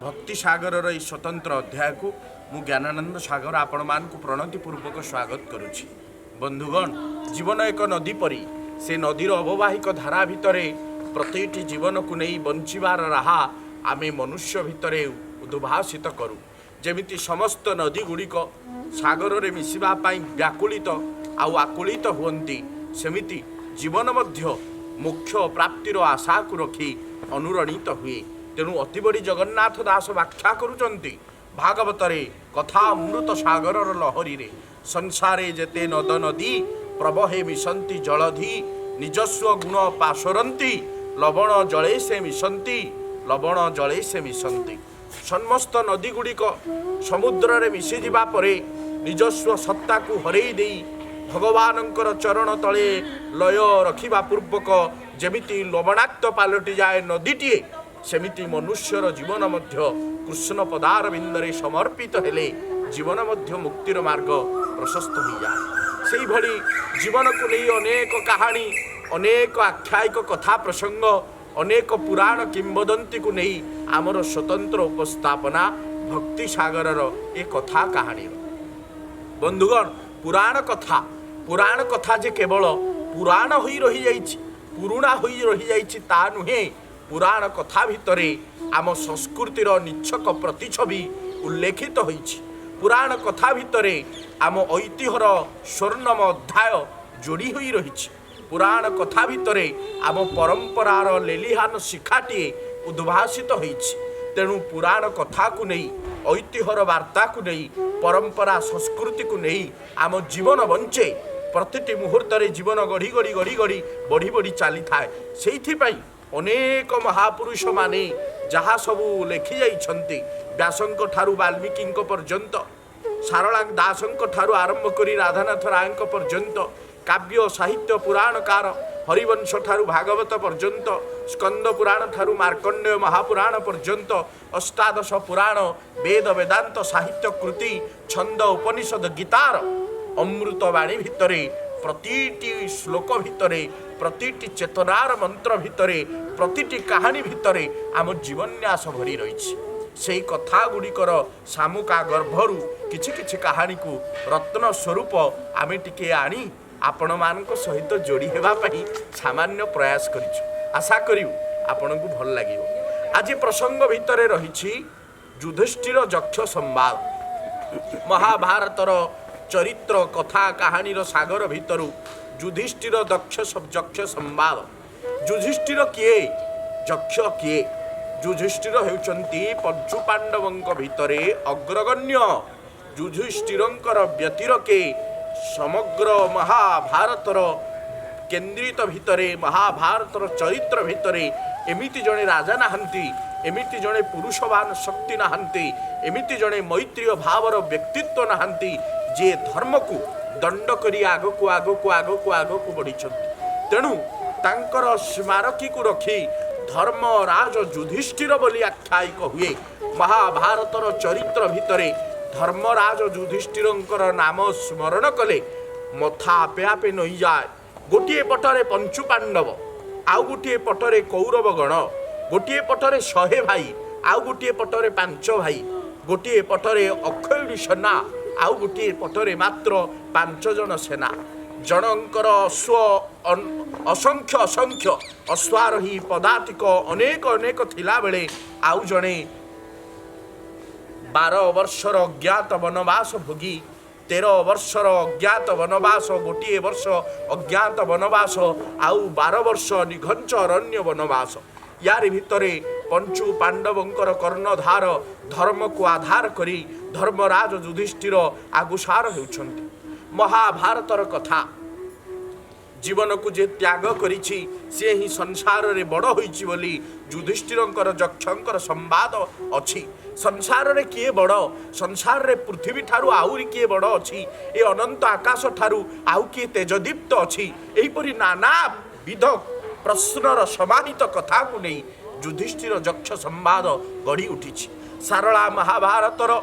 भक्ति सागर स्वतंत्र अध्याय को मु ज्ञानानंद सागर आपण मान प्रणतिपूर्वक स्वागत करुछि। बंधुगण, जीवन एक नदी परी से नदीर अववाहिक धारा भितर प्रत्येक जीवन को नहीं बंचार राहा आमे मनुष्य भितर उद्भासित करूँ। जेमिति समस्त नदी गुड़िक सागर रे मिशिबा पई व्याकुलित आउ आकुलित हुअन्ति, सेमिति जीवन मध्य मोक्ष प्राप्तिर आशा को रखी अनुरणित हुए। तेणु अति बड़ी जगन्नाथ दास व्याख्या करुचंती भागवतरे कथा अमृत सागर लहरी रे संसारे जेते नद नदी प्रबहे मिशंती जलधि निजस्व गुण पाशरंती लवण जले से मिशंती लवण जले से मिशंती। समस्त नदी गुड़िक समुद्र रे मिशि जिबा परे निजस्व सत्ता को हरई देई भगवानंकर चरण तले लय रखिबा पूर्वक जेमिति लवणाक्त पालटि जाए नदीटीए, सेमिति मनुष्यर जीवन मध्य कृष्ण पदार बिंदरे समर्पित हेले जीवन मध्य मुक्तिर मार्ग प्रशस्त हो जाए। से भली जीवन को नहीं अनेक कहानी, अनेक आख्यायिक कथा प्रसंग, अनेक पुराण किंवदंती को नहीं आमर स्वतंत्र उपस्थापना भक्ति सागर ए कथा कहानी। बंधुगण, पुराण कथा जे केवल पुराण होई रही जाइछि, पुरुणा होई रही जाइछि ता नुहे। पुराण कथा भितरे आम संस्कृतिर निच्छक प्रतिछवि उल्लेखित होइछि। पुराण कथा भितरे आम ऐतिह्यर स्वर्णम अध्याय जोड़ी होई रहिछि। पुराण कथा भितरे आम परंपरार लेलिहान शिखाटीए उद्भासित होइछि। तेणु पुराण कथा को नहीं, ऐतिह्यर वार्ता को नहीं, परंपरा संस्कृति को नहीं आम जीवन बंचे। प्रतिटी मुहूर्त जीवन गढ़ी गढ़ी गढ़ी गढ़ी बढ़ी बढ़ी चली थाए। से अनेक महापुरुष माने जहाँ सबू लेखि जाइछन्ति, व्यासंक ठारू वाल्मीकि पर्यंत, सारला दासंक ठारू आरंभ करी राधानाथ रायंक पर्यंत, काव्य साहित्य पुराणकार हरिवंश ठारू भागवत पर्यंत, स्कंद पुराण ठारू मार्कंडेय महापुराण पर्यंत, अष्टादश पुराण वेद वेदांत साहित्य कृति छंद उपनिषद गीतार अमृतवाणी भितरे प्रतिटी श्लोक भितरे, प्रतिटी चेतनार मंत्र भितरे, प्रतिटी कहानी भितरे आम जीवन्यास भरी रही। से कथा गुड़िकर सामुका गर्भरू किछि किछि कहानी को रत्न स्वरूप आमे टिके आनी आपण मानक सहित जोड़ी हेबा पई सामान्य प्रयास करिछु। आशा करिउ आपण को भल लागिवो। आज प्रसंग भितरे रहिछि युधिष्ठिर जक्ष संवाद। महाभारतर चरित्र कथा कहानीर सागर भितरु युधिष्ठिर जक्ष संवाद। युधिष्ठिर किए, जक्ष किए? युधिष्ठिर हेउचंती पंचु पांडवंक भितरे अग्रगण्य। युधिष्ठिरंकर व्यतिरके समग्र महाभारतर केन्द्रित भितरे, महाभारतर चरित्र भितरे एमिति जणे राजा नाहंती, एमिति जणे पुरुषवान शक्ति नाहंती, एमिति जणे मैत्रीय भावर व्यक्तित्व नाहंती जे धर्म को दंड करी आगको आगको आगको आगको बढ़ी। तेणु तांकर स्मारकी को रखी धर्मराज युधिष्ठिर बोली आख्यायिक हुए। महाभारतर चरित्र भितरे धर्मराज युधिष्ठिरंकर नाम स्मरण कले मथा आपे आपे नई जाए। गोटे पटरे पंचु पांडव, आउ गोटे पटरे कौरव गण, गोटे पटरे 100 भाई, आउ गोटे पटरे 5 भाई, गोटे पटरे अक्षयणी सेना, आउ गोटे पटरे मात्र 5 जन सेना। जनकर स्व असंख्य असंख्य अश्वारोही पदातिक अनेक अनेक थिला बेले आउ जणे 12 वर्षर अज्ञात वनवास भोगी, 13 वर्षर अज्ञात वनवास, गोटे वर्ष अज्ञात वनवास, आउ 12 वर्ष निघंच अरण्य वनवास। यार भितरे पंचु पांडवंकर कर्णधार धर्म को आधार करी धर्मराज युधिष्ठिर आगुसार हेउछन्ति। महाभारतर कथा जीवन को जे त्याग करिछि से ही संसार रे बड़ होइछि बोली युधिष्ठिरंकर जक्षंकर संवाद अछि। संसार रे किए बड़, संसार रे पृथ्वी ठारू आउरी किए बड़ अछि, ए अनंत आकाश ठारू आउ किए तेजदीप्त अछि। एहिपरि नाना विध प्रश्नर समाहित कथा को नहीं युधिष्ठिर जक्ष संवाद गढ़ी उठी। सारला महाभारतर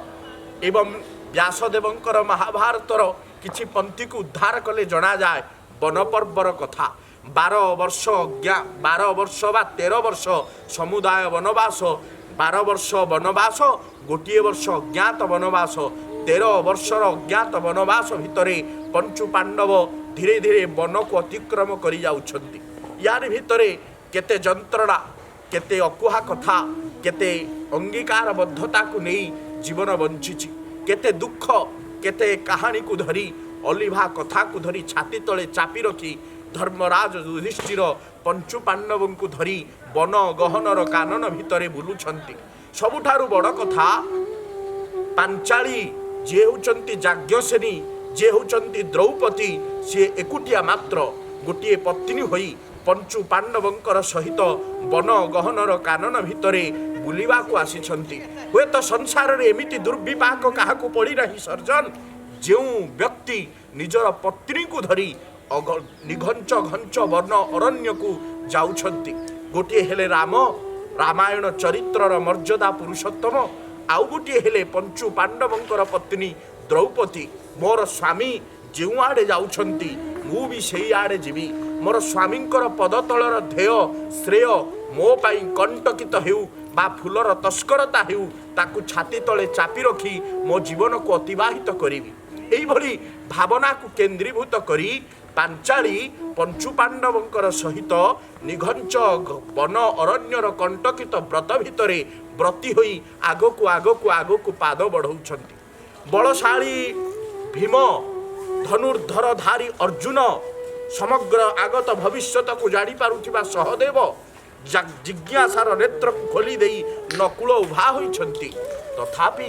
एवं व्यासदेवंकर महाभारतर किछि पंक्ति को उद्धार कले जना जाए। वनपर्वर कथा 12 वर्ष 12 वर्ष बा 13 वर्ष समुदाय वनवास 12 ବର୍ଷ ବନବାସ, ଗୋଟିଏ ବର୍ଷ ଅଜ୍ଞାତ ବନବାସ, 13 ବର୍ଷର ଅଜ୍ଞାତ ବନବାସ ଭିତରେ ପଞ୍ଚୁ ପାଣ୍ଡବ ଧୀରେ ଧୀରେ ବନକୁ ଅତିକ୍ରମ କରି ଯାଉଛନ୍ତି। ୟାରି ଭିତରେ କେତେ ଯନ୍ତ୍ରଣା, କେତେ ଅକୁହା କଥା, କେତେ ଅଙ୍ଗୀକାରବଦ୍ଧତାକୁ ନେଇ ଜୀବନ ବଞ୍ଚିଛି, କେତେ ଦୁଃଖ, କେତେ କାହାଣୀକୁ ଧରି, ଅଲିଭା କଥାକୁ ଧରି ଛାତି ତଳେ ଚାପି ରଖି ଧର୍ମରାଜ ଯୁଧିଷ୍ଠିର ପଞ୍ଚୁ ପାଣ୍ଡବଙ୍କୁ ଧରି ବନ ଗହନର କାନନ ଭିତରେ ବୁଲୁଛନ୍ତି। ସବୁଠାରୁ ବଡ଼ କଥା, ପାଞ୍ଚାଳୀ ଯିଏ ହେଉଛନ୍ତି ଯାଜ୍ଞସେନୀ, ଯିଏ ହେଉଛନ୍ତି ଦ୍ରୌପଦୀ, ସିଏ ଏକୁଟିଆ ମାତ୍ର ଗୋଟିଏ ପତ୍ନୀ ହୋଇ ପଞ୍ଚୁ ପାଣ୍ଡବଙ୍କର ସହିତ ବନ ଗହନର କାନନ ଭିତରେ ବୁଲିବାକୁ ଆସିଛନ୍ତି। ହୁଏତ ସଂସାରରେ ଏମିତି ଦୁର୍ବିପାକ କାହାକୁ ପଡ଼ିନାହିଁ ସର୍ଜନ, ଯେଉଁ ବ୍ୟକ୍ତି ନିଜର ପତ୍ନୀକୁ ଧରି ନିଘଞ୍ଚ ଘଞ୍ଚ ବନ ଅରଣ୍ୟକୁ ଯାଉଛନ୍ତି। ଗୋଟିଏ ହେଲେ ରାମ, ରାମାୟଣ ଚରିତ୍ରର ମର୍ଯ୍ୟାଦା ପୁରୁଷୋତ୍ତମ, ଆଉ ଗୋଟିଏ ହେଲେ ପଞ୍ଚୁ ପାଣ୍ଡବଙ୍କର ପତ୍ନୀ ଦ୍ରୌପଦୀ। ମୋର ସ୍ୱାମୀ ଯେଉଁଆଡ଼େ ଯାଉଛନ୍ତି ମୁଁ ବି ସେଇ ଆଡ଼େ ଯିବି। ମୋର ସ୍ୱାମୀଙ୍କର ପଦତଳର ଧ୍ୟେୟ ଶ୍ରେୟ ମୋ ପାଇଁ କଣ୍ଟକିତ ହେଉ ବା ଫୁଲର ତସ୍କରତା ହେଉ, ତାକୁ ଛାତି ତଳେ ଚାପି ରଖି ମୋ ଜୀବନକୁ ଅତିବାହିତ କରିବି। ଏଇଭଳି ଭାବନାକୁ କେନ୍ଦ୍ରୀଭୂତ କରି ପାଞ୍ଚାଳୀ ପଞ୍ଚୁ ପାଣ୍ଡବଙ୍କର ସହିତ ନିଘଞ୍ଚ ବନ ଅରଣ୍ୟର କଣ୍ଟକିତ ବ୍ରତ ଭିତରେ ବ୍ରତୀ ହୋଇ ଆଗକୁ ଆଗକୁ ଆଗକୁ ପାଦ ବଢ଼ଉଛନ୍ତି। ବଳଶାଳୀ ଭୀମ, ଧନୁର୍ଦ୍ଧରଧାରୀ ଅର୍ଜୁନ, ସମଗ୍ର ଆଗତ ଭବିଷ୍ୟତକୁ ଜାଣିପାରୁଥିବା ସହଦେବ, ଜିଜ୍ଞାସାର ନେତ୍ରକୁ ଖୋଲି ଦେଇ ନକୁଳ ଉଭା ହୋଇଛନ୍ତି। ତଥାପି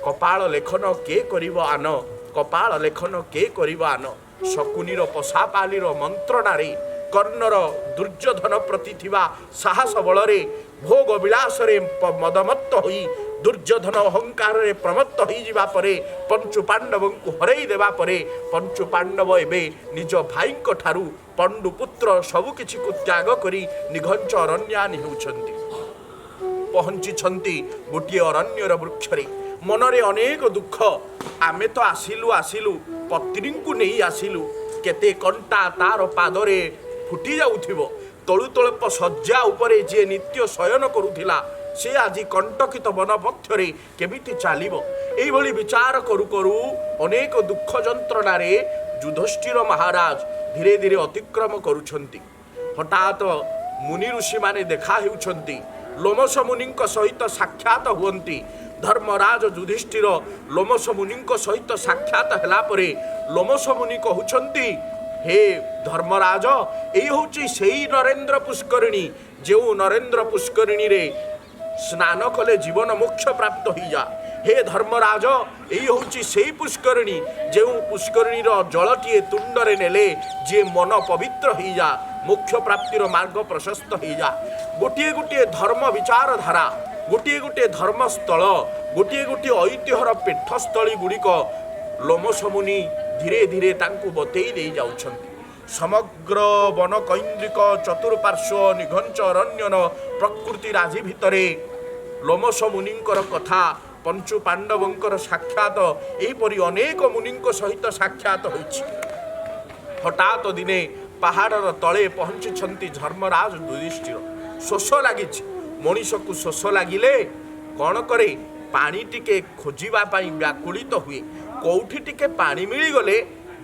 କପାଳ ଲେଖନ କିଏ କରିବ ଆନ, କପାଳ ଲେଖନ କିଏ କରିବ ଆନ। ଶକୁନିର ପଶାପାଲିର ମନ୍ତ୍ରଣାରେ, କର୍ଣ୍ଣର ଦୁର୍ଯ୍ୟୋଧନ ପ୍ରତି ଥିବା ସାହସ ବଳରେ, ଭୋଗ ବିଳାସରେ ମଦମତ୍ତ ହୋଇ ଦୁର୍ଯ୍ୟୋଧନ ଅହଙ୍କାରରେ ପ୍ରମତ୍ତ ହୋଇଯିବା ପରେ, ପଞ୍ଚୁ ପାଣ୍ଡବଙ୍କୁ ହରେଇ ଦେବା ପରେ, ପଞ୍ଚୁ ପାଣ୍ଡବ ଏବେ ନିଜ ଭାଇଙ୍କ ଠାରୁ ପଣ୍ଡୁପୁତ୍ର ସବୁକିଛିକୁ ତ୍ୟାଗ କରି ନିଘଞ୍ଚ ଅରଣ୍ୟାନୀ ହେଉଛନ୍ତି। ପହଞ୍ଚିଛନ୍ତି ଗୋଟିଏ ଅରଣ୍ୟର ବୃକ୍ଷରେ। ମନରେ ଅନେକ ଦୁଃଖ। ଆମେ ତ ଆସିଲୁ ପତ୍ନୀଙ୍କୁ ନେଇ ଆସିଲୁ, କେତେ କଣ୍ଟା ତାର ପାଦରେ ଫୁଟି ଯାଉଥିବ। ତଳୁ ତଳପ ଶଯ୍ୟା ଉପରେ ଯିଏ ନିତ୍ୟ ଶୟନ କରୁଥିଲା, ସେ ଆଜି କଣ୍ଟକିତ ବନ ପଥରେ କେମିତି ଚାଲିବ? ଏଇଭଳି ବିଚାର କରୁ କରୁ ଅନେକ ଦୁଃଖ ଯନ୍ତ୍ରଣାରେ ଯୁଧିଷ୍ଠିର ମହାରାଜ ଧୀରେ ଧୀରେ ଅତିକ୍ରମ କରୁଛନ୍ତି। ହଠାତ୍ ମୁନି ଋଷିମାନେ ଦେଖା ହେଉଛନ୍ତି, ଲୋମସ ମୁନିଙ୍କ ସହିତ ସାକ୍ଷାତ ହୁଅନ୍ତି। ଧର୍ମରାଜ ଯୁଧିଷ୍ଠିର ଲୋମସ ମୁନିଙ୍କ ସହିତ ସାକ୍ଷାତ ହେଲା ପରେ ଲୋମସ ମୁନି କହୁଛନ୍ତି, ହେ ଧର୍ମରାଜ, ଏଇ ହେଉଛି ସେଇ ନରେନ୍ଦ୍ର ପୁଷ୍କରିଣୀ, ଯେଉଁ ନରେନ୍ଦ୍ର ପୁଷ୍କରିଣୀରେ ସ୍ନାନ କଲେ ଜୀବନ ମୋକ୍ଷ ପ୍ରାପ୍ତ ହୋଇଯା। ହେ ଧର୍ମରାଜ, ଏଇ ହେଉଛି ସେଇ ପୁଷ୍କରିଣୀ, ଯେଉଁ ପୁଷ୍କରିଣୀର ଜଳଟିଏ ତୁଣ୍ଡରେ ନେଲେ ଯିଏ ମନ ପବିତ୍ର ହୋଇଯା, ମୋକ୍ଷ ପ୍ରାପ୍ତିର ମାର୍ଗ ପ୍ରଶସ୍ତ ହୋଇଯା। ଗୋଟିଏ ଗୋଟିଏ ଧର୍ମ ବିଚାରଧାରା, ଗୋଟିଏ ଗୋଟିଏ ଧର୍ମସ୍ଥଳ, ଗୋଟିଏ ଗୋଟିଏ ଐତିହ୍ୟର ପୀଠସ୍ଥଳୀ ଗୁଡ଼ିକ ଲୋମସ ମୁନି ଧୀରେ ଧୀରେ ତାଙ୍କୁ ବତେଇ ଦେଇ ଯାଉଛନ୍ତି। ସମଗ୍ର ବନକୈନ୍ଦ୍ରିକ ଚତୁଃପାର୍ଶ୍ୱ ନିଘଞ୍ଚ ଅରଣ୍ୟନ ପ୍ରକୃତି ରାଜି ଭିତରେ ଲୋମସ ମୁନିଙ୍କର କଥା, ପଞ୍ଚୁ ପାଣ୍ଡବଙ୍କର ସାକ୍ଷାତ, ଏହିପରି ଅନେକ ମୁନିଙ୍କ ସହିତ ସାକ୍ଷାତ ହୋଇଛି। ହଠାତ୍ ଦିନେ ପାହାଡ଼ର ତଳେ ପହଞ୍ଚିଛନ୍ତି ଧର୍ମରାଜ ଯୁଧିଷ୍ଠିର। ଶୋଷ ଲାଗିଛି। ମଣିଷକୁ ଶୋଷ ଲାଗିଲେ କ'ଣ କରେ? ପାଣି ଟିକେ ଖୋଜିବା ପାଇଁ ବ୍ୟାକୁଳିତ ହୁଏ। କେଉଁଠି ଟିକେ ପାଣି ମିଳିଗଲେ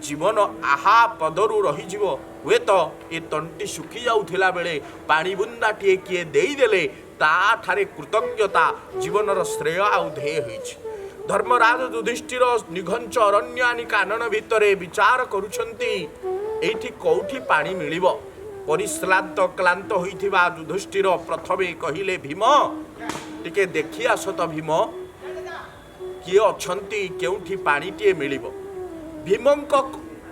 ଜୀବନ ଆହା ପଦରୁ ରହିଯିବ। ହୁଏତ ଏ ତଣ୍ଟି ଶୁଖି ଯାଉଥିଲା ବେଳେ ପାଣି ବୁନ୍ଦାଟିଏ କିଏ ଦେଇଦେଲେ ତାଠାରେ କୃତଜ୍ଞତା ଜୀବନର ଶ୍ରେୟ ଆଉ ଧ୍ୟେୟ ହୋଇଛି। ଧର୍ମରାଜ ଯୁଧିଷ୍ଠିର ନିଘଞ୍ଚ ଅରଣ୍ୟାନୀ କାନନ ଭିତରେ ବିଚାର କରୁଛନ୍ତି, ଏଇଠି କେଉଁଠି ପାଣି ମିଳିବ? ପରିଶ୍ରାନ୍ତ କ୍ଳାନ୍ତ ହୋଇଥିବା ଯୁଧିଷ୍ଠିର ପ୍ରଥମେ କହିଲେ, ଭୀମ ଟିକେ ଦେଖି ଆସ ତ ଭୀମ, କିଏ ଅଛନ୍ତି, କେଉଁଠି ପାଣିଟିଏ ମିଳିବ?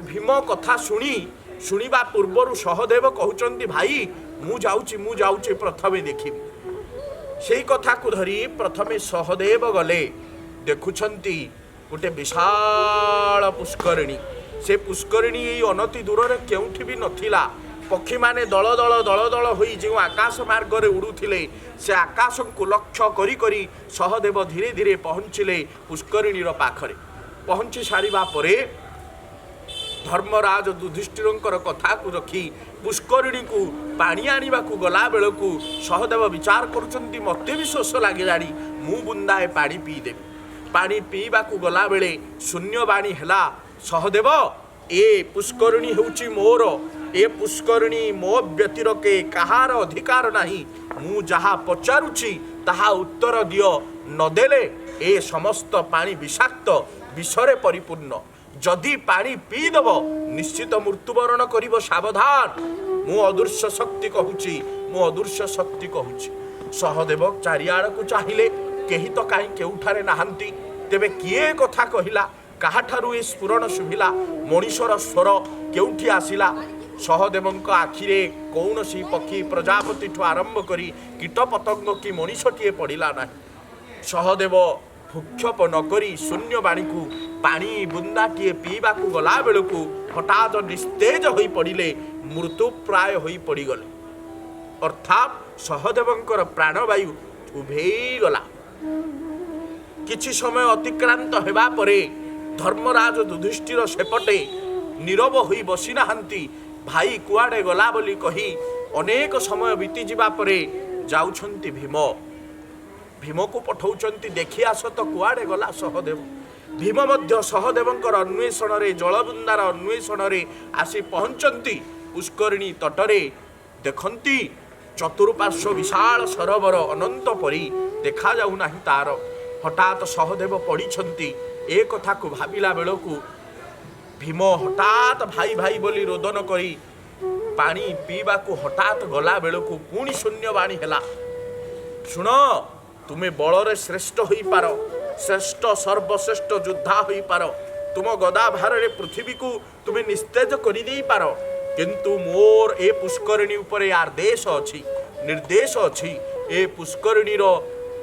ଭୀମ କଥା ଶୁଣିବା ପୂର୍ବରୁ ସହଦେବ କହୁଛନ୍ତି, ଭାଇ ମୁଁ ଯାଉଛି ପ୍ରଥମେ ଦେଖିବି। ସେଇ କଥାକୁ ଧରି ପ୍ରଥମେ ସହଦେବ ଗଲେ। ଦେଖୁଛନ୍ତି ଗୋଟେ ବିଶାଳ ପୁଷ୍କରିଣୀ। ସେ ପୁଷ୍କରିଣୀ ଏଇ ଅନତି ଦୂରରେ କେଉଁଠି ବି ନଥିଲା। ପକ୍ଷୀମାନେ ଦଳ ଦଳ ହୋଇ ଯେଉଁ ଆକାଶ ମାର୍ଗରେ ଉଡ଼ୁଥିଲେ, ସେ ଆକାଶକୁ ଲକ୍ଷ୍ୟ କରି କରି ସହଦେବ ଧୀରେ ଧୀରେ ପହଞ୍ଚିଲେ ପୁଷ୍କରିଣୀର ପାଖରେ। ପହଞ୍ଚି ସାରିବା ପରେ धर्मराज युधिष्ठिर कथा को रखी पुष्करिणी को पानी आने को गला बेलू सहदेव विचार करुँच मत भी शोष लगे मु बुंदाए पानी पीदेवी पानी पीवा को गला बेले शून्यवाणी है सहदेव ए पुष्करिणी होची मोर ए पुष्करिणी मो व्यतिरके कहार अधिकार नहीं मु जहा पचारुची ताहा उत्तर दियो नदेले ए समस्त पानी विषाक्त विषरे परिपूर्ण जदि पानी पीदेव निश्चित मृत्युवरण करिब सावधान मु अदृश्य शक्ति कहूची मु अदृश्य शक्ति कहूची सहदेव चारिआड़ को चाहिए केही तो कहीं केउठारे नाहंती तेबे किए कथा कहिला काहाठारु ए स्फुरण शुभिला मनीषर स्वर केउठी आसिला सहदेवଙ୍କ आखिरे कौनसी पक्षी प्रजापति ठू आरंभ करी कीट पतंग की मनीषटीए पड़िला नहीं सहदेव भूक्षेप नकरी शून्यवाणी को पानी बुंदाटीए पीवा को गला बेलू हठात निस्तेज हो पड़े मृत्यु प्राय हो पड़गले अर्थात सहदेवंकर प्राणवायु उभेगला किछि समय अतिक्रांत हेबा परे धर्मराज युधिष्ठिर सेपटे नीरव होई बसी नाहंती भाई कुआडे गला बोली कही अनेक समय बीती जिबा परे जाउछंती भीम भीम को पठाउछंती देखि आस तो कुआडे गला सहदेव भीम मध्य सहदेवंकर अन्वेषण रे जलबुंदार अन्वेषण रे आसी पहुंचंती पुष्करिणी तटरे देखंती चतुर्पार्श्व विशाल सरोवर अनंत परी देखा जाऊ नाही तार हठात सहदेव पड़ीछंती ए कथा को भाबिला बेलकू भीम हठात भाई भाई बोली रोदन करी पानी पीवा को हठात गला बेलकू पुणी शून्यवाणी हैला शुण तुमे बलरे श्रेष्ठ होई पार श्रेष्ठ सर्वश्रेष्ठ योद्धा होई पार तुम गदा भारे पृथ्वी को तुमे निस्तेज करि देई पार किंतु मोर ए पुष्करिणी उपरे आदेश अछि निर्देश अछि ए पुष्करिणी रो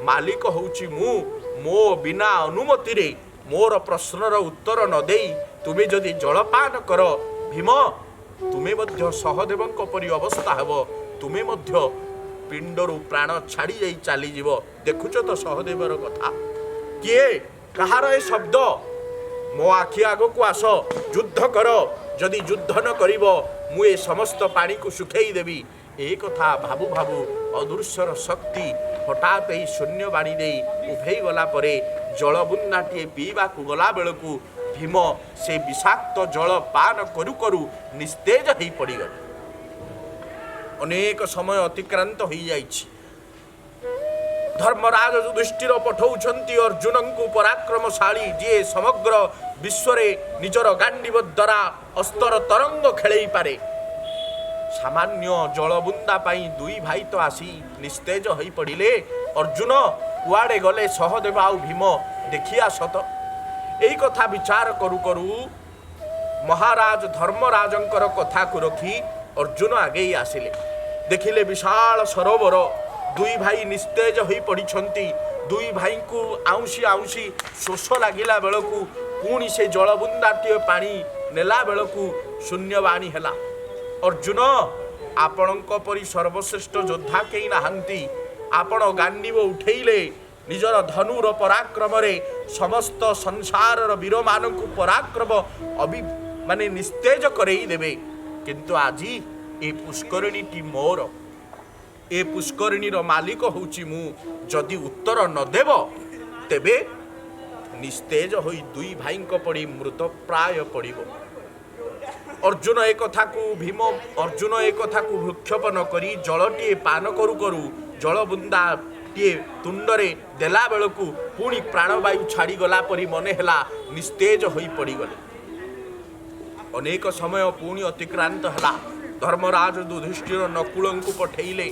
मालिक होउची मु मो बिना अनुमति रे मोर प्रश्नर उत्तर न देई तुमे जदि जलपान कर भीम तुमे मध्य सहदेवंक परि अवस्था हेब तुमे मध्य पिंडरु प्राण छाड़ी जाई चली जीव देखुच तो सहदेवर कथा किए कहार ए शब्द मो आखि आग को आस युद्ध कर जदि युद्ध न करिब मु ए समस्त पानी को सुखेई देवी ए कथा भाबु भाबु अदृश्यर शक्ति हठात ही शून्यवाणी दे उभे गला परे जलबुंदाटीए पीवा को गला बेलू भीम से विषाक्त जल पान करू करू निस्तेज हो पड़गले अनेक समय अतिक्रांत हो जाइछि धर्मराज युधिष्ठिर पठाउछंती अर्जुन को पराक्रमशाली जी समग्र विश्व निजर गांडीव द्वारा अस्तर तरंग खेलई पारे सामान्य जलबुंदा पाई दुई भाई तो आसी निस्तेज हो पड़े अर्जुन कुआडे गले सहदेव आउ भीम देखिया सत यही कथा विचार करू करू महाराज धर्मराजंकर कथा को रखी अर्जुन आगे आसिले देखिले विशाल सरोवर दुई भाई निस्तेज हो पड़िछंती दुई भाई को आउसी आउसी शोष लागिला बेलकू पुणी से जलबुंदाटीए पानी नेला बेलकू शून्यवाणी हैला अर्जुन आपणक परी सर्वश्रेष्ठ योद्धा केही नाहंती आपण गांडीव उठेइले निजर धनुर पराक्रम रे समस्त संसार वीर मान पराक्रम माने निस्तेज करई देबे किंतु आजी ए पुष्करिणी टी मोर ए पुष्करिणी रो मालिक होउची मु जदि उत्तर न देव तेबे निस्तेज होई दुई भाईंक पड़ी मृत प्राय पड़िबो अर्जुन एक कथा को भीम अर्जुन एक कथा को भूक्षेप न करी जलटीए पान करू करू जल बुंदा टीए तुंडरे देला बेलकू पुणी प्राणवायु छाड़ी गला परी मने हैला निस्तेज होई पड़ीगले अनेक समय पुणी अतिक्रांत हैला धर्मराज युधिष्ठिर नकुल को पठेइले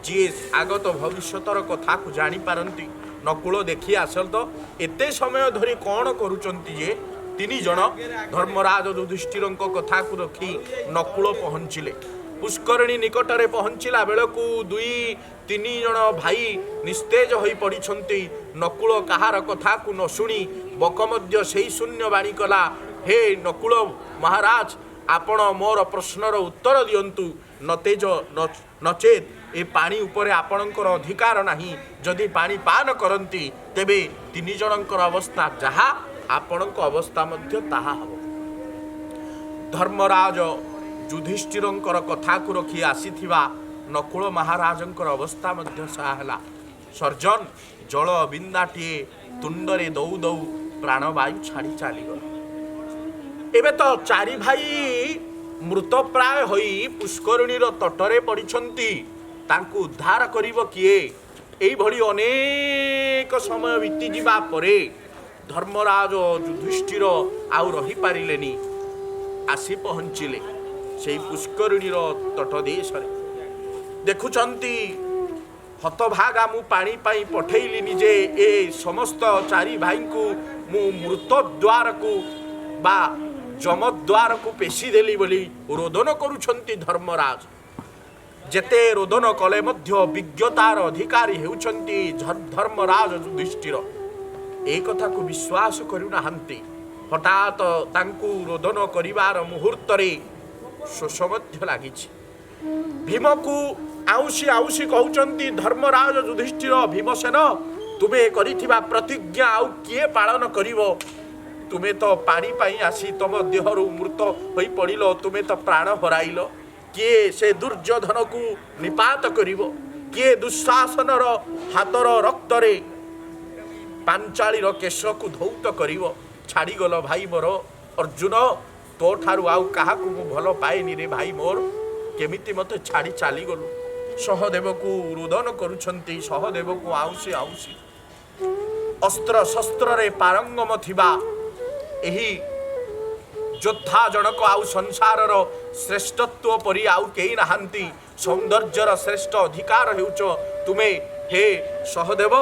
जी आगत भविष्यतर कथा को जानी पारंती नकुल देखी आसल तो एते समय धरी कौन करुचंती जे तीन जन धर्मराज युधिष्ठिर कथा को रखी नकुल पहुँचिले पुष्करिणी निकटरे पहुँचला बेलकू दुई तीन जन भाई निस्तेज हो पड़िछंती नकुल कहार कथा को न शुणी बक मध्य सेही शून्यवाणी कला हे नकुल महाराज आपण मोर प्रश्नर उत्तर दियंतु नतेज नचेत ए पानी उपरे आपणकर अधिकार नाही जदि पानी पान करती तेबे तीन जनकर अवस्था जहा आपणक अवस्था मध्य ताहा हबो धर्मराज युधिष्ठिरंकर कथा को रखी आसीथिबा नकुल महाराजंकर अवस्था मध्य साहला। सर्जन जल बिंदाटीए तुंडरे दौ दौ प्राणवायु छाड़ी चलीगला। एबे तो चारि भाई मृत प्राय होई पुष्करणीर तटरे पड़िछंती। तांकु उद्धार करिवो किए? एई भली अनेक समय बीती जिबा परे धर्मराज युधिष्ठिर आउ रही पारिलेनी। आसी पहुंचिले सेई पुष्करणीर तटदेश रे। देखुचंती हतभागा मु पानी पाई पठेइली निजे ए समस्त चारि भाई को मु मृत द्वार को बा जमद्वार को पेशी देली बोली रोदन करुछंती धर्मराज। जेते रोदन कले मध्य विज्ञतार अधिकारी हेउछंती धर्मराज युधिष्ठिर। ए कथा को विश्वास करुनाहांती। हठात तांकु रोदन करिवार मुहूर्त रे शोष मध्य लागिछि। भीम को आउसी आउसी कहउचंती धर्मराज युधिष्ठिर, भीमसेन तुमे करिथिबा प्रतिज्ञा आउ किए पालन करिवो? तुमे तो पानी पाई आसी तम देहरु मृत होई पड़िलो, तुमे तो प्राण हराइलो। किए से दुर्योधन को निपात करिवो? किए दुशासनर हातर रक्तरे पांचालीर केश को धौत करिवो? छाड़ी गल भाई मोर अर्जुन, तो ठारू आउ काहा को मु भल पाएनी रे भाई मोर, केमिति मते छाड़ी चाली गलु। सहदेव को रुदन करुछंती। सहदेव को आउसी आउसी अस्त्र शस्त्र रे पारंगम थिबा एही योद्धा जनक आउ संसारर श्रेष्ठत्व परि आउ केही नाहांती। सौंदर्यर श्रेष्ठ अधिकार हेउच तुमे हे सहदेव,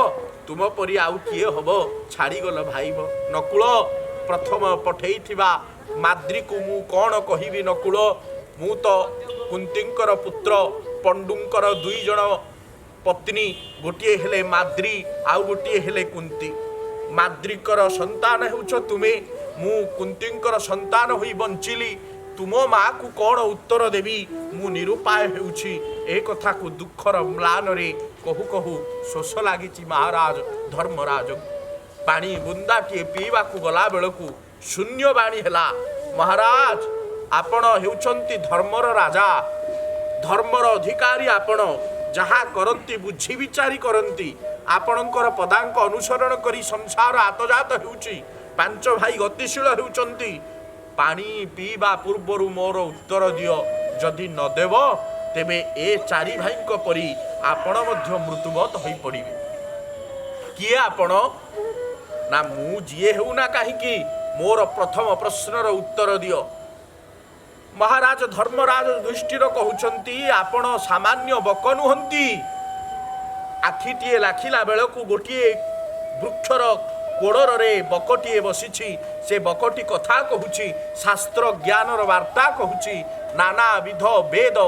तुम परि आउ किए हबो? छाड़ी गल भाई मो। नकुल प्रथम पठेइथिबा माद्री को मु कोन कहिबी? नकुल मु तो कुंतींकर पुत्र, पंडुंकर दुई जण पत्नी, गोटिए हेले माद्री आउ गोटिए हेले कुंती। माद्रीकर संतान हेउच तुमे, मु कुंतींकर संतान होई बंचिली। तुम माँ को कौन उत्तर देवी? मु निरुपाय हेउछि। ए कथा को दुखर म्लान रे कहु कहु शोष लागिछि महाराज धर्मराज। पानी बुंदाटिए पीवा को गला बेलकु शून्य बाणी हेला। महाराज आपण हेउछंती धर्मर राजा, धर्मर अधिकारी। आपण जहा करंती बुझी विचारी करंती। आपणकर पदांक अनुसरण करी संसार आतजात हेउछि। पांच भाई गतिशील हेउछंती। पानी पीवा पूर्वर मोर उत्तर दियो। जदि न देव तेबे ए चारि भाईक परी आपण मध्य मृत्युवत होई पड़िबे। किए आपण? ना मु जिए हेउ ना काहिकी, मोर प्रथम प्रश्नर उत्तर दियो। महाराज धर्मराज युधिष्ठिर कहउछंती आपण सामान्य बक नुहंती। आखिटिए लाखिला बेलकु गोटिए वृक्षर कोड़र रे बकटिए बसिछि। से बकटी कथा कहूछि, शास्त्र ज्ञानर वार्ता कहूछि, नाना विध वेद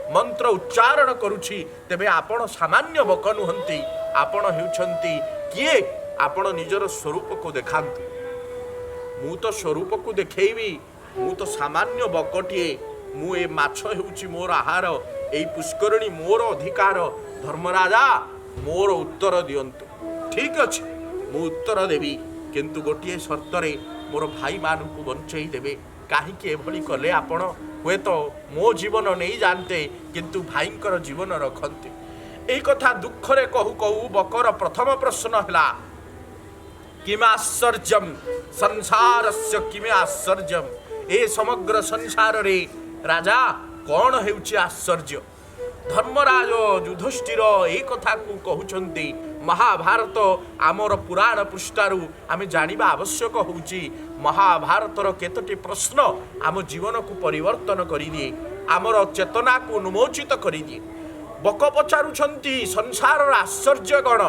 मंत्र उच्चारण करुछि। तेबे आपण सामान्य बक नुहंती। आपण हेउछंती किए? आपण निजर स्वरूप को देखांतु। मु तो स्वरूप को देखैबी, मु तो सामान्य बकटिए। मु ए माछ हेउछि मोर आहार, एई पुष्करणी मोर अधिकार। धर्मराजा मोर उत्तर दियंतु। ठीक अछि, मु उत्तर देवी, किंतु गोटिए शर्त रे मोर भाई मानकु बंचई देबे। काहिके एभली कले आपण? हुए तो मो जीवन नहीं जानते, किंतु भाईंकर जीवन रखते। एई कथा दुख रे कहू कहू बकर प्रथम प्रश्न हला, किम आश्चर्यम संसारस्य किम आश्चर्यम? ए समग्र संसार रे राजा कौन हेउछि आश्चर्य? धर्मराज युधिष्ठिर ए कथा को कहउछंती। महाभारत आमर पुराण पृष्ठारु आमे जानिबा आवश्यक होउछि। महाभारतर केतोटी प्रश्न आम जीवन को परिवर्तन करि दिए, आमर चेतना को उन्मोचित करि दिए। बक पचारुछंती संसारर आश्चर्य गण।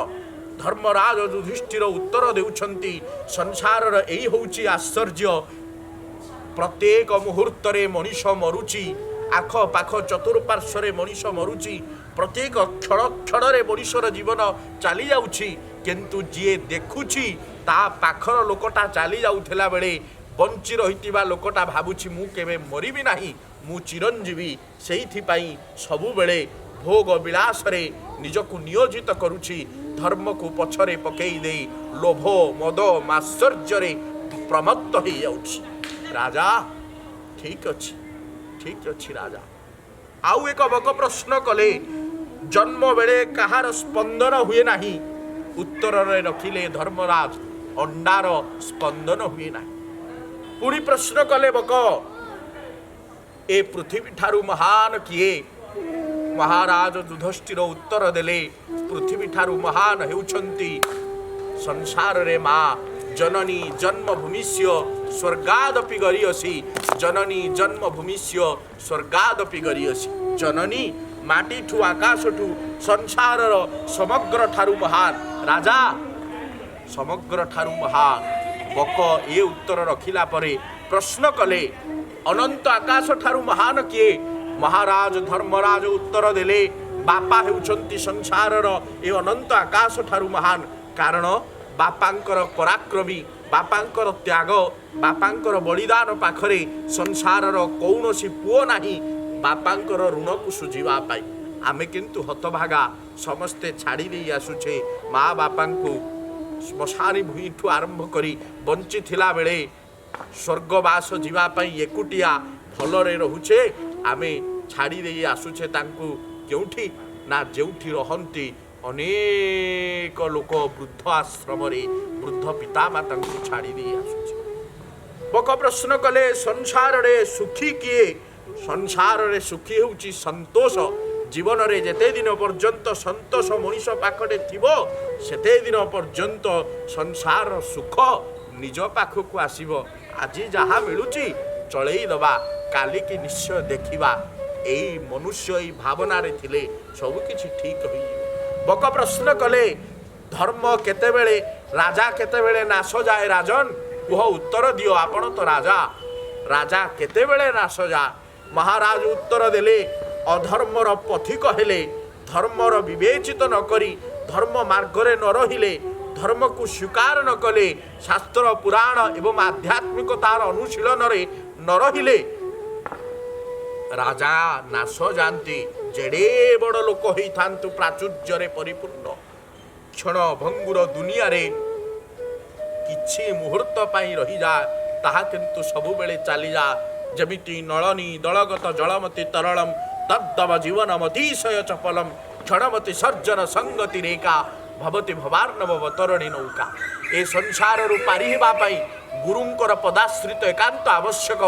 धर्मराज युधिष्ठिर उत्तर देउछंती, संसारर एई होउछि आश्चर्य। प्रत्येक मुहूर्त रे मनुष्य मरुछि। आख पाख चतुर्पार्श्व मनुष्य मरुछि। प्रत्येक क्षण क्षण रे मनुष्यर जीवन चली जाउछि, किंतु जी देखुछि ता पाखर लोकटा चली जाउथिला बेले बंची रहितिबा लोकटा भाबुछि मु केबे मरिबि नाही, मु चिरंजीवी। सेइथि पई सबु बेले भोग विलास रे निजकु नियोजित करुछि। धर्म को पछरे पकेई देई लोभ मद माश्चर्य रे प्रमत्त होई जाउछि। राजा ठीक अच्छी राजा। आउ एक बक प्रश्न कले जन्म बेले कहार स्पंदन हुए नहीं, उत्तर रखिले धर्मराज अंडार स्पंदन हुए नहीं। पुणी प्रश्न कले बक ए पृथ्वी ठारू महान किए? महाराज युधिष्ठिर उत्तर देले पृथ्वी ठारू महान हेउछंती संसार रे माँ जननी जन्मभूमिस्य स्वर्गादपि गरियसी, जननी जन्मभूमिस्य स्वर्गादपि गरियसी। जननी माटी ठू आकाश ठू संसार समग्र ठारू महान, राजा समग्र ठारू महान। बक ए उत्तर रखिला परे प्रश्न कले अनंत आकाश ठारू महान किए? महाराज धर्मराज उत्तर देले बापा हेउछंती संसार ए अनंत आकाश ठारू महान। कारण बापांकर पराक्रमी, बापांकर त्याग, बापांकर बलिदान पाखरे संसार कौनसी पुओ नाही बापांकर ऋण को सुझिबा पाई। आमे किंतु हतभागा समस्ते छाड़ी दे आसुछे माँ बापा को श्मशानी भूमि ठू आरंभ करी बंची थिला बेले स्वर्गवास जीवा पाई एकुटिया भलरे रहुछे। आमे छाड़ी दे आसुछे तांकु केउठी ना जेउठी रहंती अनेक लोक वृद्ध आश्रम रे वृद्ध पिता माता को छाड़ी दे आसुछे। बक प्रश्न कले संसार रे सुखी किए? संसार रे सुखी होउची संतोष। जीवन रे जेते दिन पर्यंत संतोष मनीष पाखरे थिबो सेते दिन पर्यंत संसार सुख निज पाखकु आसीबो। आज जहाँ मिलुची चलई दबा, काली की निश्चय देखिबा। एई मनुष्य एई भावना रे थिले सब किछि ठीक होई। बक प्रश्न कले धर्म केतेबेले राजा केतेबेले नाश जाए? राजन कुह उत्तर दियो, आपण तो राजा, राजा केतेबेले नाश जाए? महाराज उत्तर देले अधर्मर पथिक हेले, धर्मर विवेचित न करी धर्म मार्गरे न रहिले, धर्म को स्वीकार न कले, शास्त्र पुराण एवं आध्यात्मिकतार अनुशीलन रे न रहिले राजा नाश जानती। जेडे बड़ लोक होई थांतु प्राचुर्य परिपूर्ण क्षण भंगुर दुनिया रे किछि मुहूर्त पाई रही जा, ताहा किंतु सबु बेले चली जा। जमिति नळनी दलगत जलमति तरलम तद्दव जीवनमतिशय चपलम क्षणमति सर्जन संगति रेखा भवति भवार्णव अवतरणी नौका। ए संसार रु पारि हेबा पाई गुरुंकर पदाश्रित एकांत आवश्यक।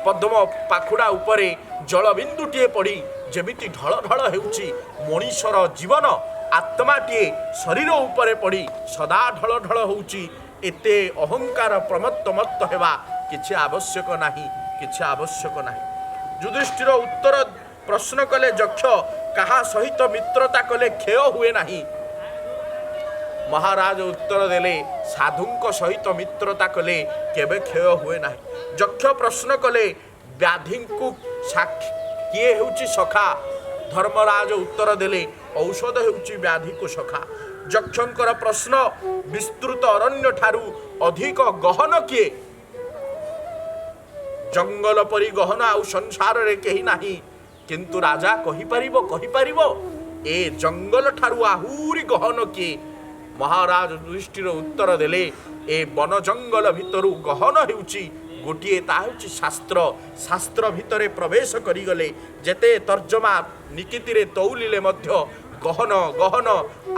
पद्म पाखुड़ा उपरे जलबिंदुटीए पड़ी जेमिति ढल ढल हेउची मनीषर जीवन, आत्माटीए शरीर उपरे पड़ी सदा ढल ढल होउची। एते अहंकार प्रमत्त मत्त हेबा किछि आवश्यक नाही, किछि आवश्यक नाही। युधिष्ठिर उत्तर प्रश्न कले यक्ष कहा सहित मित्रता कले क्षय हुए नाही? महाराज उत्तर देले साधुंक सहित मित्रता कले केबे क्षय हुए नाही। यक्ष प्रश्न कले व्याधि को किए हेउची सखा? धर्मराज उत्तर देले औषध हेउची व्याधि को सखा। यक्षंकर प्रश्न विस्तृत अरण्य ठारू अधिक गहन किए? जंगल परि गहन आउ संसार रे केही नाही, किंतु राजा कहि परिबो ए जंगल ठारू आहुरी गहन किए? महाराज युधिष्ठिर उत्तर देले ए वन जंगल भितरु गहन हेउची गोटिए ता हेउची शास्त्र। शास्त्र भितरे प्रवेश करी गले जेते तर्जमा निकिति रे तौलिले मध्य गहन गहन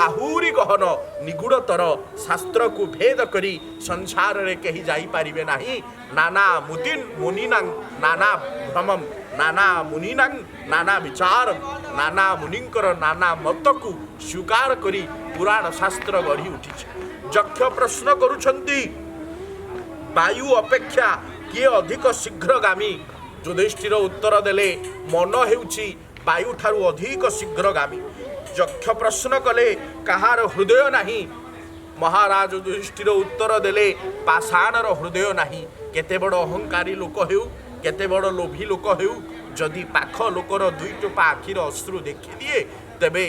आहुरी गहन निगूढ़तर शास्त्र को भेद करी संसार रे कही जाई पारिबे नाही। नाना मुनिनां नाना भ्रमम, नाना मुनिनां नाना विचार, नाना मुनिंकर नाना मत को स्वीकार करी पुराण शास्त्र गढ़ी उठी। यक्ष प्रश्न करुछंती वायु अपेक्षा किए अधिक शीघ्रगामी? युधिष्ठिर उत्तर देले मन हेउची वायु ठारू अधिक शीघ्रगामी। यक्ष प्रश्न कले कहार हृदय नाही? महाराज युधिष्ठिर उत्तर देले पाषाणर हृदय नाही। केते बड़ अहंकारी लोक हेउ, केते बड़ लोभी लोक हेउ, जदि पाख लोकर दुई टोपा आखिर अश्रु देखी दिए तेबे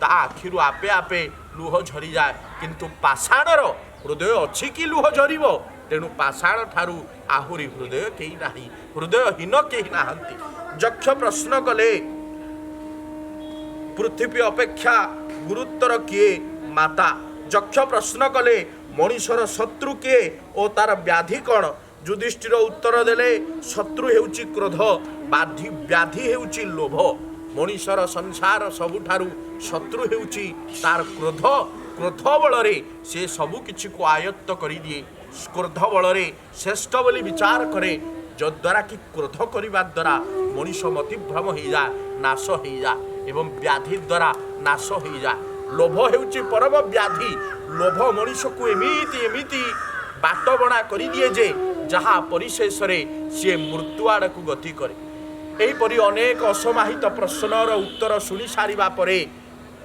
ता आखिरु आपे आपे लुह झरी जाए, किंतु पाषाणर हृदय अछि कि लुह झरिबो? तेणु पाषाण ठारू आहुरी हृदय केही नाही, हृदयहीन केही नाहंती। यक्ष प्रश्न कले पृथ्वी अपेक्षा गुरुत्तर किए? माता। यक्ष प्रश्न कले मनीषर शत्रु किए ओ तार व्याधि कौन? ଯୁଧିଷ୍ଠିର ଉତ୍ତର ଦେଲେ ଶତ୍ରୁ ହେଉଛି କ୍ରୋଧ, ବ୍ୟାଧି ହେଉଛି ଲୋଭ। ମଣିଷର ସଂସାର ସବୁଠାରୁ ଶତ୍ରୁ ହେଉଛି ତାର କ୍ରୋଧ। କ୍ରୋଧ ବଳରେ ସେ ସବୁ କିଛିକୁ ଆୟତ୍ତ କରିଦିଏ। କ୍ରୋଧ ବଳରେ ଶ୍ରେଷ୍ଠ ବୋଲି ବିଚାର କରେ, ଯଦ୍ୱାରା କି କ୍ରୋଧ କରିବା ଦ୍ୱାରା ମଣିଷ ମତିଭ୍ରମ ହେଇଯାଏ, ନାଶ ହେଇଯାଏ ଏବଂ ବ୍ୟାଧି ଦ୍ୱାରା ନାଶ ହେଇଯାଏ। ଲୋଭ ହେଉଛି ପରମ ବ୍ୟାଧି। ଲୋଭ ମଣିଷକୁ ଏମିତି ବାଟବଣା କରିଦିଏ ଯେ ଯାହା ପରିଶେଷରେ ସିଏ ମୃତ୍ୟୁ ଆଡ଼କୁ ଗତି କରେ। ଏହିପରି ଅନେକ ଅସମାହିତ ପ୍ରଶ୍ନର ଉତ୍ତର ଶୁଣି ସାରିବା ପରେ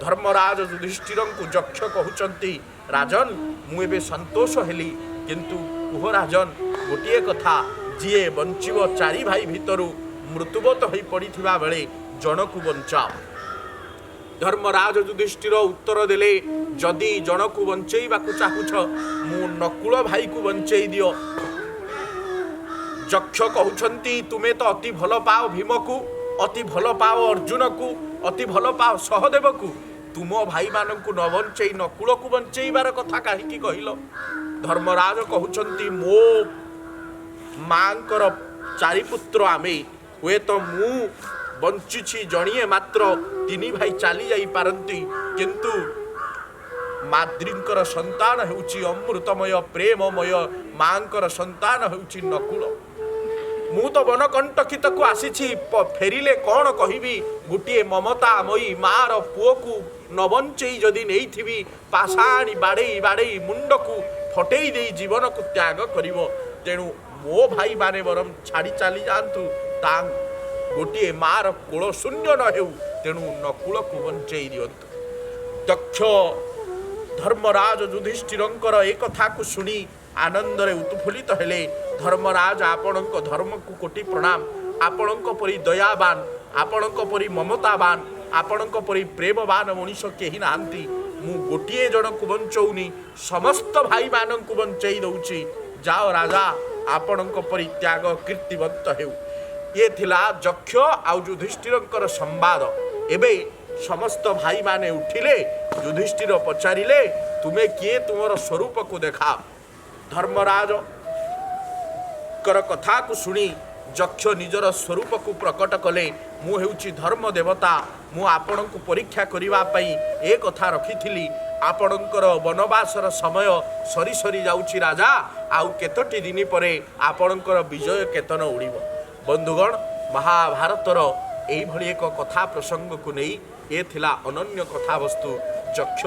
ଧର୍ମରାଜ ଯୁଧିଷ୍ଠିରଙ୍କୁ ଯକ୍ଷ କହୁଛନ୍ତି, ରାଜନ ମୁଁ ଏବେ ସନ୍ତୋଷ ହେଲି, କିନ୍ତୁ କୁହ ରାଜନ ଗୋଟିଏ କଥା, ଯିଏ ବଞ୍ଚିବ ଚାରି ଭାଇ ଭିତରୁ ମୃତ୍ୟୁବତ ହୋଇ ପଡ଼ିଥିବା ବେଳେ ଜଣକୁ ବଞ୍ଚାଅ। ଧର୍ମରାଜ ଯୁଧିଷ୍ଠିର ଉତ୍ତର ଦେଲେ, ଯଦି ଜଣକୁ ବଞ୍ଚେଇବାକୁ ଚାହୁଁଛ ମୁଁ ନକୁଳ ଭାଇକୁ ବଞ୍ଚେଇ ଦିଅ। ଯକ୍ଷ କହୁଛନ୍ତି, ତୁମେ ତ ଅତି ଭଲ ପାଅ ଭୀମକୁ, ଅତି ଭଲ ପାଅ ଅର୍ଜୁନକୁ, ଅତି ଭଲ ପାଅ ସହଦେବକୁ, ତୁମ ଭାଇମାନଙ୍କୁ ନ ବଞ୍ଚେଇ ନକୁଳକୁ ବଞ୍ଚେଇବାର କଥା କାହିଁକି କହିଲ? ଧର୍ମରାଜ କହୁଛନ୍ତି, ମୋ ମାଙ୍କର ଚାରିପୁତ୍ର ଆମେ, ହୁଏତ ମୁଁ ବଞ୍ଚିଛି ଜଣିଏ ମାତ୍ର, ତିନି ଭାଇ ଚାଲି ଯାଇପାରନ୍ତି, କିନ୍ତୁ ମାଦ୍ରୀଙ୍କର ସନ୍ତାନ ହେଉଛି ଅମୃତମୟ ପ୍ରେମମୟ, ମାଙ୍କର ସନ୍ତାନ ହେଉଛି ନକୁଳ। ମୁଁ ତ ବନକଣ୍ଟକିତକୁ ଆସିଛି, ଫେରିଲେ କ'ଣ କହିବି? ଗୋଟିଏ ମମତାମୟୀ ମାର ପୁଅକୁ ନ ବଞ୍ଚେଇ ଯଦି ନେଇଥିବି, ପାଷାଣି ବାଡ଼େଇ ମୁଣ୍ଡକୁ ଫଟେଇ ଦେଇ ଜୀବନକୁ ତ୍ୟାଗ କରିବ। ତେଣୁ ମୋ ଭାଇମାନେ ବରଂ ଛାଡ଼ି ଚାଲି ଯାଆନ୍ତୁ, ତା ଗୋଟିଏ ମାର କୋଳ ଶୂନ୍ୟ ନ ହେଉ, ତେଣୁ ନକୁଳକୁ ବଞ୍ଚେଇ ଦିଅନ୍ତୁ। ଦକ୍ଷ ଧର୍ମରାଜ ଯୁଧିଷ୍ଠିରଙ୍କର ଏ କଥାକୁ ଶୁଣି ଆନନ୍ଦରେ ଉତ୍ଫୁଲ୍ଲିତ ହେଲେ। ଧର୍ମରାଜ ଆପଣଙ୍କ ଧର୍ମକୁ କୋଟି ପ୍ରଣାମ। ଆପଣଙ୍କ ପରି ଦୟାବାନ, ଆପଣଙ୍କ ପରି ମମତାବାନ, ଆପଣଙ୍କ ପରି ପ୍ରେମବାନ ମଣିଷ କେହି ନାହାନ୍ତି। ମୁଁ ଗୋଟିଏ ଜଣକୁ ବଞ୍ଚଉନି, ସମସ୍ତ ଭାଇମାନଙ୍କୁ ବଞ୍ଚେଇ ଦଉଛି। ଯାଅ ରାଜା, ଆପଣଙ୍କ ପରି ତ୍ୟାଗ କୀର୍ତ୍ତିବନ୍ତ ହେଉ। ଇଏ ଥିଲା ଯକ୍ଷ ଆଉ ଯୁଧିଷ୍ଠିରଙ୍କର ସମ୍ବାଦ। ଏବେ ସମସ୍ତ ଭାଇମାନେ ଉଠିଲେ। ଯୁଧିଷ୍ଠିର ପଚାରିଲେ, ତୁମେ କିଏ? ତୁମର ସ୍ୱରୂପକୁ ଦେଖାଅ। ଧର୍ମରାଜଙ୍କର କଥାକୁ ଶୁଣି ଯକ୍ଷ ନିଜର ସ୍ୱରୂପକୁ ପ୍ରକଟ କଲେ। ମୁଁ ହେଉଛି ଧର୍ମ ଦେବତା। ମୁଁ ଆପଣଙ୍କୁ ପରୀକ୍ଷା କରିବା ପାଇଁ ଏ କଥା ରଖିଥିଲି। ଆପଣଙ୍କର ବନବାସର ସମୟ ସରି ସରି ଯାଉଛି ରାଜା। ଆଉ କେତୋଟି ଦିନ ପରେ ଆପଣଙ୍କର ବିଜୟ କେତନ ଉଡ଼ିବ। ବନ୍ଧୁଗଣ, ମହାଭାରତର ଏଇଭଳି ଏକ କଥା ପ୍ରସଙ୍ଗକୁ ନେଇ ଏ ଥିଲା ଅନନ୍ୟ କଥାବସ୍ତୁ ଯକ୍ଷ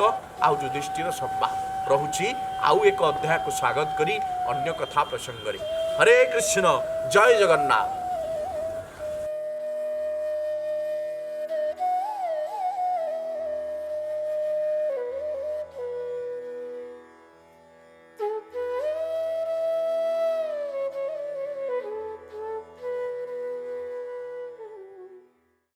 ଆଉ ଯୁଧିଷ୍ଠିର ସମ୍ବାଦ। ରହୁଛି ଆଉ ଏକ ଅଧ୍ୟାୟକୁ ସ୍ୱାଗତ କରି ଅନ୍ୟ କଥା ପ୍ରସଙ୍ଗରେ। ହରେ କୃଷ୍ଣ, ଜୟ ଜଗନ୍ନାଥ।